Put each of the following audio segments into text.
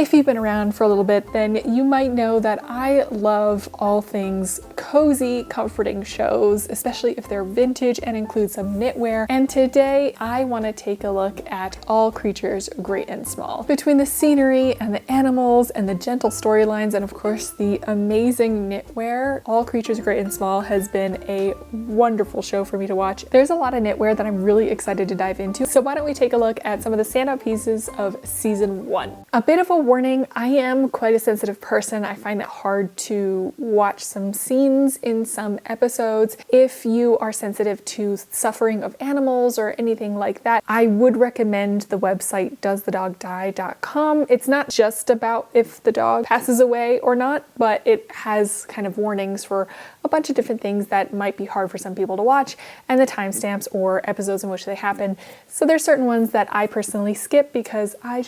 If you've been around for a little bit, then you might know that I love all things cozy, comforting shows, especially if they're vintage and include some knitwear. And today I want to take a look at All Creatures Great and Small. Between the scenery and the animals and the gentle storylines and of course the amazing knitwear, All Creatures Great and Small has been a wonderful show for me to watch. There's a lot of knitwear that I'm really excited to dive into. So why don't we take a look at some of the standout pieces of season 1. A bit of a warning, I am quite a sensitive person. I find it hard to watch some scenes in some episodes. If you are sensitive to suffering of animals or anything like that, I would recommend the website doesthedogdie.com. It's not just about if the dog passes away or not, but it has kind of warnings for a bunch of different things that might be hard for some people to watch and the timestamps or episodes in which they happen. So there's certain ones that I personally skip because I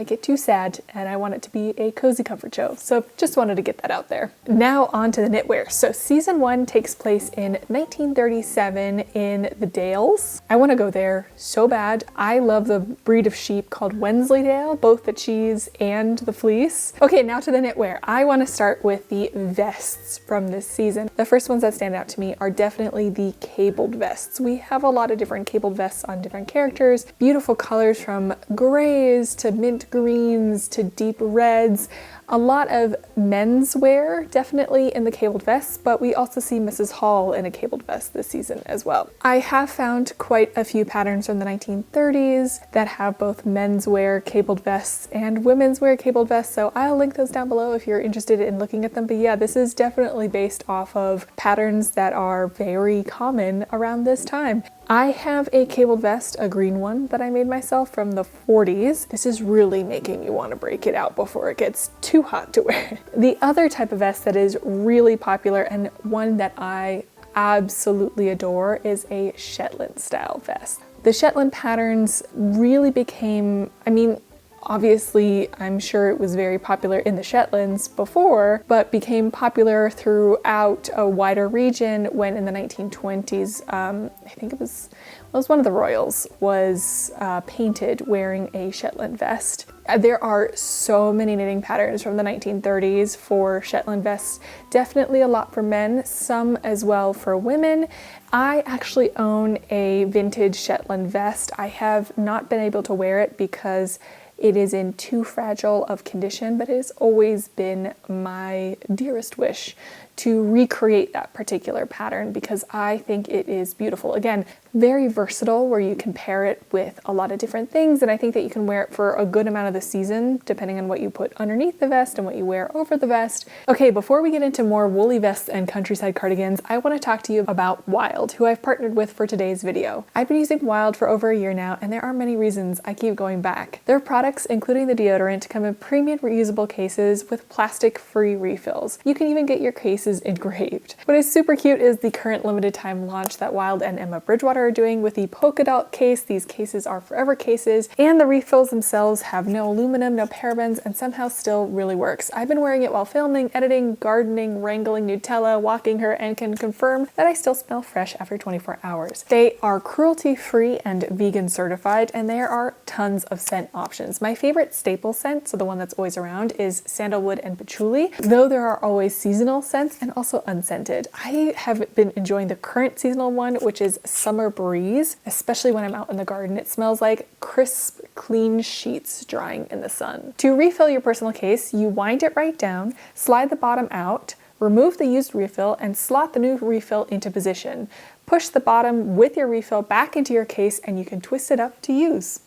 get too sad and I want it to be a cozy comfort show. So just wanted to get that out there. Now on to the knitwear. So season 1 takes place in 1937 in the Dales. I want to go there so bad. I love the breed of sheep called Wensleydale, both the cheese and the fleece. Okay, now to the knitwear. I want to start with the vests from this season. The first ones that stand out to me are definitely the cabled vests. We have a lot of different cabled vests on different characters. Beautiful colors from grays to mint greens to deep reds. A lot of menswear definitely in the cabled vests, but we also see Mrs. Hall in a cabled vest this season as well. I have found quite a few patterns from the 1930s that have both menswear cabled vests and women's wear cabled vests, so I'll link those down below if you're interested in looking at them. But yeah, this is definitely based off of patterns that are very common around this time. I have a cabled vest, a green one that I made myself from the 40s. This is really making me want to break it out before it gets too hot to wear. The other type of vest that is really popular and one that I absolutely adore is a Shetland style vest. The Shetland patterns really became, obviously, I'm sure it was very popular in the Shetlands before, but became popular throughout a wider region when in the 1920s, I think it was one of the royals was painted wearing a Shetland vest. There are so many knitting patterns from the 1930s for Shetland vests, definitely a lot for men, some as well for women. I actually own a vintage Shetland vest. I have not been able to wear it because it is in too fragile of condition, but it has always been my dearest wish to recreate that particular pattern because I think it is beautiful. Again, very versatile where you can pair it with a lot of different things, and I think that you can wear it for a good amount of the season depending on what you put underneath the vest and what you wear over the vest. Okay, before we get into more woolly vests and countryside cardigans, I want to talk to you about Wild, who I've partnered with for today's video. I've been using Wild for over a year now, and there are many reasons I keep going back. Their products, including the deodorant, come in premium reusable cases with plastic-free refills. You can even get your cases engraved. What is super cute is the current limited time launch that Wild and Emma Bridgewater are doing with the polka dot case. These cases are forever cases, and the refills themselves have no aluminum, no parabens, and somehow still really works. I've been wearing it while filming, editing, gardening, wrangling Nutella, walking her, and can confirm that I still smell fresh after 24 hours. They are cruelty-free and vegan certified, and there are tons of scent options. My favorite staple scent, so the one that's always around, is sandalwood and patchouli, though there are always seasonal scents and also unscented. I have been enjoying the current seasonal one, which is Summer Breeze, especially when I'm out in the garden. It smells like crisp, clean sheets drying in the sun. To refill your personal case, you wind it right down, slide the bottom out, remove the used refill, and slot the new refill into position. Push the bottom with your refill back into your case, and you can twist it up to use.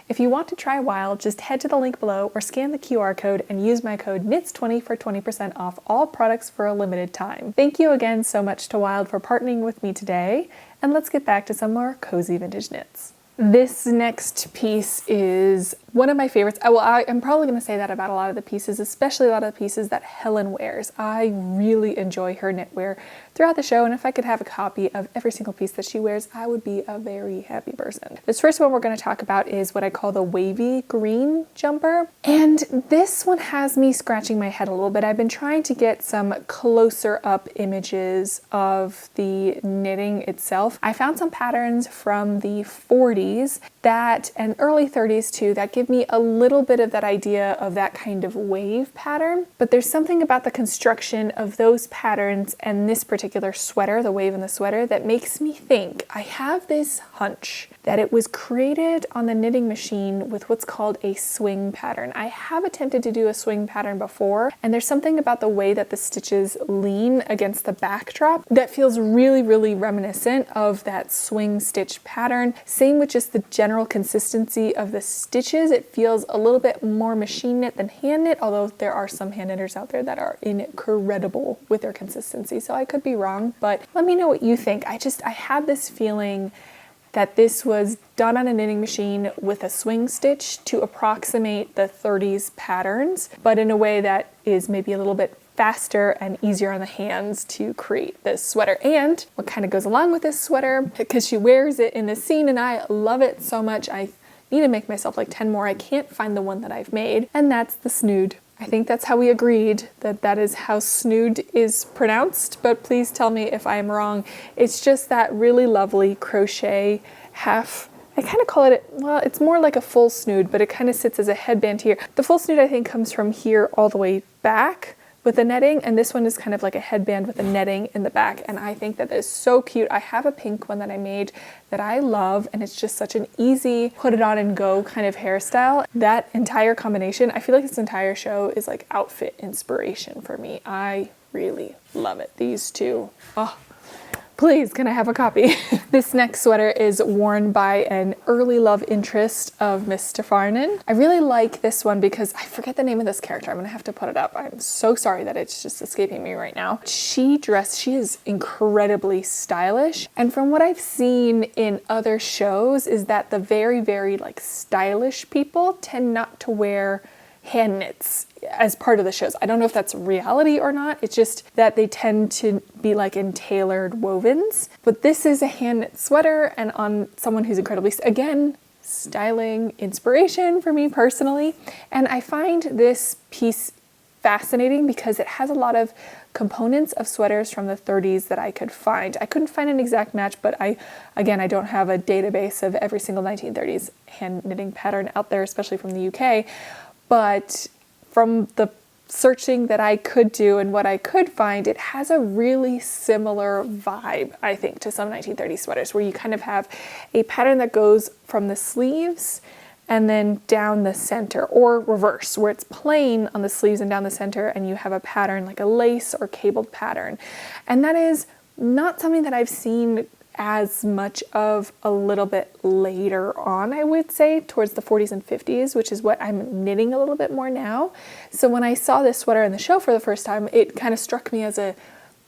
If you want to try Wild, just head to the link below or scan the QR code and use my code KNITS20 for 20% off all products for a limited time. Thank you again so much to Wild for partnering with me today, and let's get back to some more cozy vintage knits. This next piece is one of my favorites. I'm probably going to say that about a lot of the pieces, especially a lot of the pieces that Helen wears. I really enjoy her knitwear throughout the show, and if I could have a copy of every single piece that she wears, I would be a very happy person. This first one we're going to talk about is what I call the wavy green jumper, and this one has me scratching my head a little bit. I've been trying to get some closer up images of the knitting itself. I found some patterns from the 40s and early 30s too that give give me a little bit of that idea of that kind of wave pattern, but there's something about the construction of those patterns and this particular sweater, the wave in the sweater, that makes me think, I have this hunch that it was created on the knitting machine with what's called a swing pattern. I have attempted to do a swing pattern before, and there's something about the way that the stitches lean against the backdrop that feels really, really reminiscent of that swing stitch pattern. Same with just the general consistency of the stitches. It feels a little bit more machine knit than hand knit, although there are some hand knitters out there that are incredible with their consistency, so I could be wrong, but let me know what you think. I had this feeling that this was done on a knitting machine with a swing stitch to approximate the 30s patterns, but in a way that is maybe a little bit faster and easier on the hands to create this sweater. And what kind of goes along with this sweater, because she wears it in this scene and I love it so much, I need to make myself like 10 more. I can't find the one that I've made, and that's the snood. I think that's how we agreed, that that is how snood is pronounced, but please tell me if I'm wrong. It's just that really lovely crochet half, I kind of call it, well, it's more like a full snood, but it kind of sits as a headband here. The full snood I think comes from here all the way back with the netting, and this one is kind of like a headband with the netting in the back, and I think that is so cute. I have a pink one that I made that I love, and it's just such an easy put it on and go kind of hairstyle. That entire combination, I feel like this entire show is like outfit inspiration for me. I really love it. These two, oh, please, can I have a copy? This next sweater is worn by an early love interest of Miss Stefarnen. I really like this one because I forget the name of this character. I'm gonna have to put it up. I'm so sorry that it's just escaping me right now. She is incredibly stylish. And from what I've seen in other shows is that the very, very like stylish people tend not to wear hand knits as part of the shows. I don't know if that's reality or not. It's just that they tend to be like in tailored wovens. But this is a hand knit sweater, and on someone who's incredibly, again, styling inspiration for me personally. And I find this piece fascinating because it has a lot of components of sweaters from the 30s that I could find. I couldn't find an exact match, but I don't have a database of every single 1930s hand knitting pattern out there, especially from the UK. But from the searching that I could do and what I could find, it has a really similar vibe, I think, to some 1930s sweaters, where you kind of have a pattern that goes from the sleeves and then down the center, or reverse, where it's plain on the sleeves and down the center, and you have a pattern like a lace or cabled pattern. And that is not something that I've seen as much of a little bit later on, I would say, towards the 40s and 50s, which is what I'm knitting a little bit more now. So when I saw this sweater in the show for the first time, it kind of struck me as a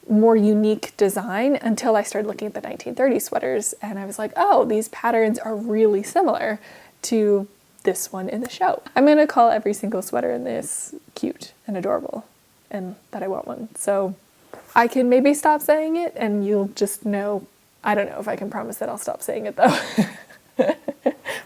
more unique design until I started looking at the 1930s sweaters, and I was like, oh, these patterns are really similar to this one in the show. I'm gonna call every single sweater in this cute and adorable, and that I want one. So I can maybe stop saying it and you'll just know. I don't know if I can promise that I'll stop saying it though.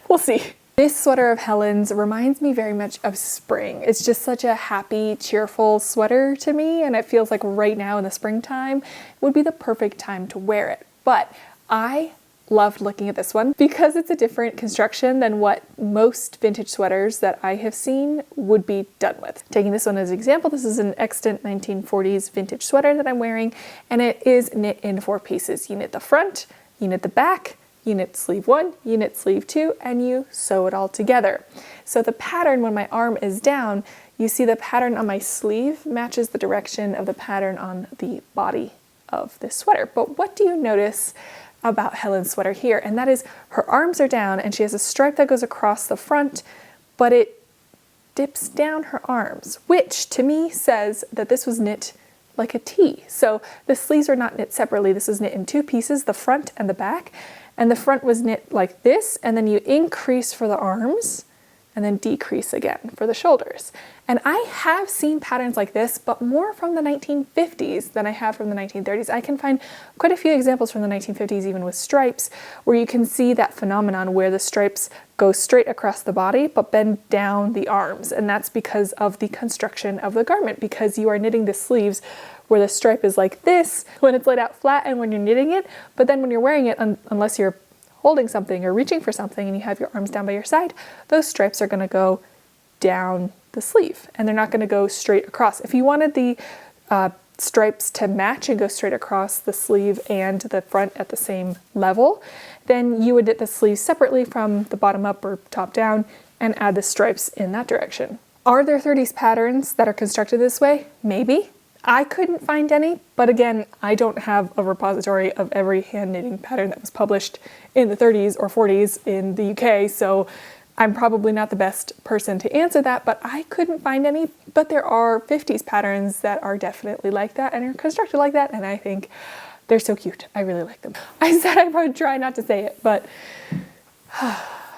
We'll see. This sweater of Helen's reminds me very much of spring. It's just such a happy, cheerful sweater to me, and it feels like right now in the springtime would be the perfect time to wear it. But I loved looking at this one because it's a different construction than what most vintage sweaters that I have seen would be done with. Taking this one as an example, this is an extant 1940s vintage sweater that I'm wearing, and it is knit in 4 pieces. You knit the front, you knit the back, you knit sleeve 1, you knit sleeve 2, and you sew it all together. So the pattern, when my arm is down, you see the pattern on my sleeve matches the direction of the pattern on the body of this sweater. But what do you notice about Helen's sweater here? And that is her arms are down and she has a stripe that goes across the front, but it dips down her arms, which to me says that this was knit like a T. So the sleeves are not knit separately. This is knit in 2 pieces, the front and the back. And the front was knit like this, and then you increase for the arms and then decrease again for the shoulders. And I have seen patterns like this, but more from the 1950s than I have from the 1930s. I can find quite a few examples from the 1950s, even with stripes, where you can see that phenomenon where the stripes go straight across the body, but bend down the arms. And that's because of the construction of the garment, because you are knitting the sleeves where the stripe is like this when it's laid out flat and when you're knitting it, but then when you're wearing it, unless you're holding something or reaching for something and you have your arms down by your side, those stripes are going to go down the sleeve and they're not going to go straight across. If you wanted the stripes to match and go straight across the sleeve and the front at the same level, then you would knit the sleeves separately from the bottom up or top down and add the stripes in that direction. Are there 30s patterns that are constructed this way? Maybe. I couldn't find any, but again, I don't have a repository of every hand knitting pattern that was published in the 30s or 40s in the UK, so I'm probably not the best person to answer that, but I couldn't find any. But there are 50s patterns that are definitely like that and are constructed like that, and I think they're so cute. I really like them. I said I would try not to say it, but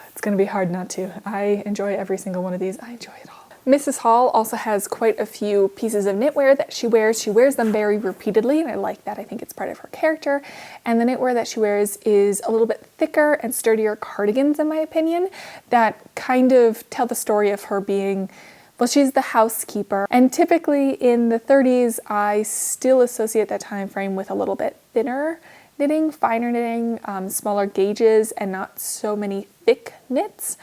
it's gonna be hard not to. I enjoy every single one of these. I enjoy it all. Mrs. Hall also has quite a few pieces of knitwear that she wears. She wears them very repeatedly, and I like that. I think it's part of her character. And the knitwear that she wears is a little bit thicker and sturdier cardigans, in my opinion, that kind of tell the story of her being, well, she's the housekeeper. And typically in the 30s, I still associate that time frame with a little bit thinner knitting, finer knitting, smaller gauges, and not so many thick knits.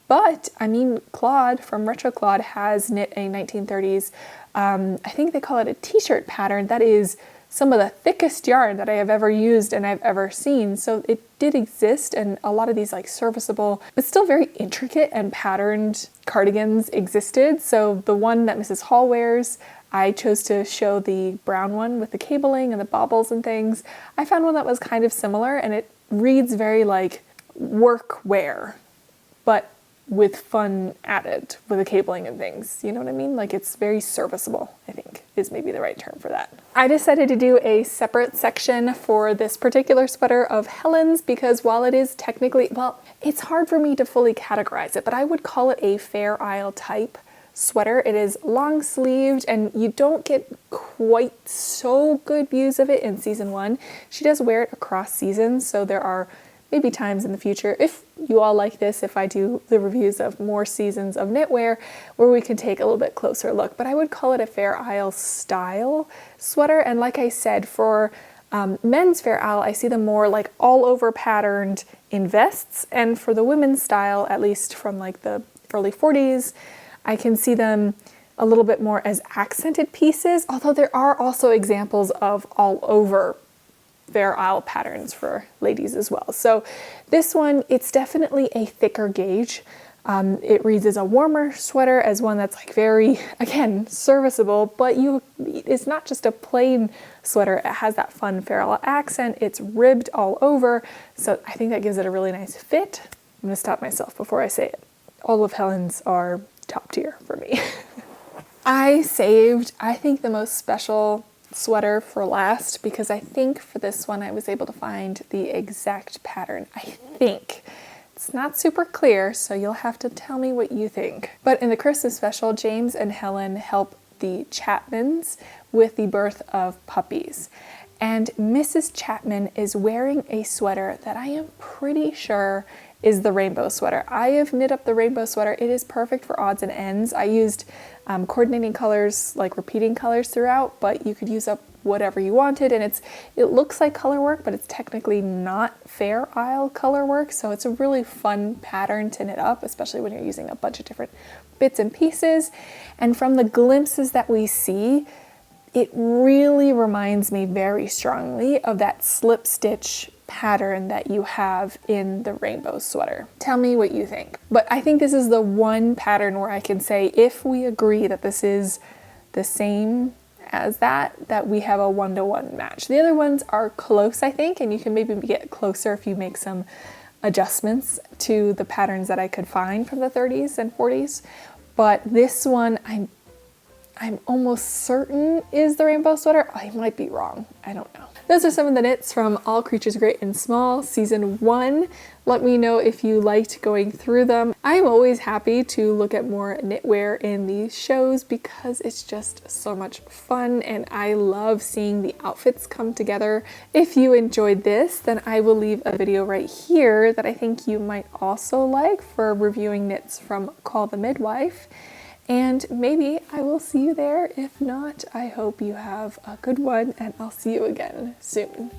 But, I mean, Claude from Retro Claude has knit a 1930s, I think they call it a t-shirt pattern. That is some of the thickest yarn that I have ever used and I've ever seen. So it did exist, and a lot of these like serviceable, but still very intricate and patterned cardigans existed. So the one that Mrs. Hall wears, I chose to show the brown one with the cabling and the baubles and things. I found one that was kind of similar, and it reads very like workwear, but with fun added with the cabling and things, you know what I mean? Like it's very serviceable, I think is maybe the right term for that. I decided to do a separate section for this particular sweater of Helen's because while it is technically, well, it's hard for me to fully categorize it, but I would call it a Fair Isle type sweater. It is long sleeved and you don't get quite so good views of it in season 1. She does wear it across seasons, so there are maybe times in the future, if you all like this, if I do the reviews of more seasons of knitwear, where we can take a little bit closer look. But I would call it a Fair Isle style sweater. And like I said, for men's Fair Isle, I see them more like all over patterned in vests. And for the women's style, at least from like the early 40s, I can see them a little bit more as accented pieces, although there are also examples of all over Fair Isle patterns for ladies as well. So this one, it's definitely a thicker gauge. It reads as a warmer sweater, as one that's like very, again, serviceable, but it's not just a plain sweater. It has that fun Fair Isle accent. It's ribbed all over. So I think that gives it a really nice fit. I'm gonna stop myself before I say it. All of Helen's are top tier for me. I saved, I think, the most special sweater for last because I think for this one I was able to find the exact pattern. I think. It's not super clear, so you'll have to tell me what you think. But in the Christmas special, James and Helen help the Chapmans with the birth of puppies. And Mrs. Chapman is wearing a sweater that I am pretty sure is the rainbow sweater. I have knit up the rainbow sweater. It is perfect for odds and ends. I used coordinating colors, like repeating colors throughout, but you could use up whatever you wanted, and it looks like color work, but it's technically not Fair Isle color work, so it's a really fun pattern to knit up, especially when you're using a bunch of different bits and pieces. And from the glimpses that we see, it really reminds me very strongly of that slip stitch pattern that you have in the rainbow sweater. Tell me what you think. But I think this is the one pattern where I can say, if we agree that this is the same as that we have a 1-to-1 match. The other ones are close, I think, and you can maybe get closer if you make some adjustments to the patterns that I could find from the 30s and 40s. But this one, I'm almost certain is the rainbow sweater. I might be wrong. I don't know. Those are some of the knits from All Creatures Great and Small Season 1. Let me know if you liked going through them. I am always happy to look at more knitwear in these shows because it's just so much fun and I love seeing the outfits come together. If you enjoyed this, then I will leave a video right here that I think you might also like for reviewing knits from Call the Midwife. And maybe I will see you there. If not, I hope you have a good one and I'll see you again soon.